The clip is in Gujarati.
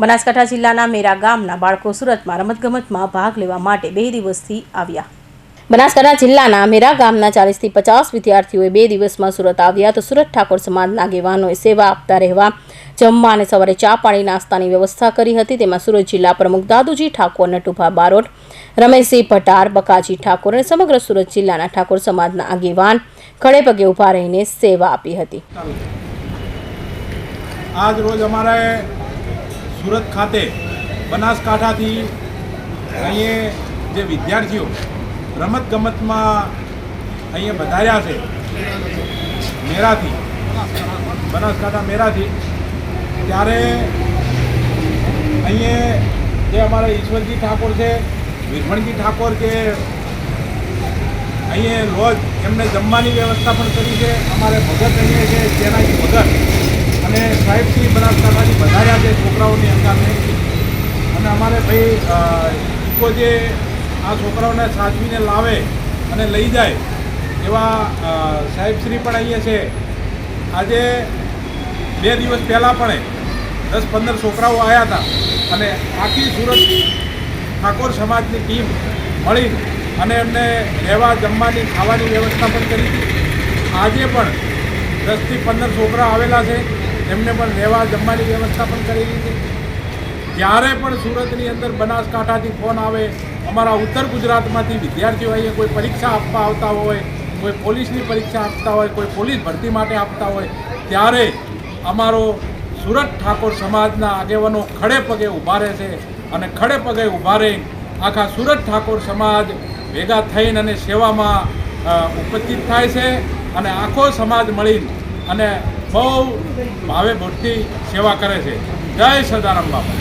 બનાસકાંઠા જિલ્લાના મેરા ગામના બાળકો સુરતમાં રમતગમતમાં ભાગ લેવા માટે 2 દિવસથી આવ્યા। બનાસકાંઠા જિલ્લાના મેરા ગામના 40 થી 50 વિદ્યાર્થીઓએ 2 દિવસમાં સુરત આવ્યા તો સુરત ઠાકોર સમાજના આગેવાનોએ સેવા આપતા રહેવા જમવા અને સવારે ચા પાણી નાસ્તાની વ્યવસ્થા કરી હતી। તેમાં સુરત જિલ્લા પ્રમુખ દાદુજી ઠાકોર, નટુભા બારોટ, રમેશસિંહ ભટાર, બકાજી ઠાકોર અને સમગ્ર સુરત જિલ્લાના ઠાકોર સમાજના આગેવાન ખડે પગે ઊભા રહીને સેવા આપી હતી। આજ રોજ અમારે સુરત ખાતે બનાસકાંઠાથી અહીંયા જે વિદ્યાર્થીઓ રમતગમતમાં અહીંયા વધાર્યા છે મેરાથી, બનાસકાંઠા મેરાથી, ત્યારે અહીંયા જે અમારા ઈશ્વરજી ઠાકોર છે, વિરમણજી ઠાકોર કે અહીંયા રોજ એમને જમવાની વ્યવસ્થા પણ કરી છે। અમારે ભગત અહીંયા છે જેનાથી ભગત અને સાહેબશ્રી બનાસકાંઠાથી વધાર્યા છે છોકરાઓની અંગામે। અને અમારે ભાઈ ઇકો જે આ છોકરાઓને સાચવીને લાવે અને લઈ જાય એવા સાહેબશ્રી પણ અહીંયા છે। આજે 2 દિવસ પહેલાં પણ 10-15 છોકરાઓ આવ્યા હતા અને આખી સુરત ઠાકોર સમાજની ટીમ મળી અને એમને રહેવા જમવાની ખાવાની વ્યવસ્થા પણ કરી હતી। આજે પણ 10 થી 15 છોકરા આવેલા છે, એમને પણ રહેવા જમવાની વ્યવસ્થા પણ કરેલી છે। જ્યારે પણ સુરતની અંદર બનાસકાંઠાથી ફોન આવે, અમારા ઉત્તર ગુજરાતમાંથી વિદ્યાર્થીઓ અહીંયા કોઈ પરીક્ષા આપવા આવતા હોય, કોઈ પોલીસની પરીક્ષા આપતા હોય, કોઈ પોલીસ ભરતી માટે આપતા હોય, ત્યારે અમારો સુરત ઠાકોર સમાજના આગેવાનો ખડે પગે ઊભા રહે છે અને ખડે પગે ઊભા રહી આખા સુરત ઠાકોર સમાજ ભેગા થઈને અને સેવામાં ઉપસ્થિત થાય છે અને આખો સમાજ મળી અને બહુ ભાવે ભક્તિ સેવા કરે છે। જય સદારામ બાપા।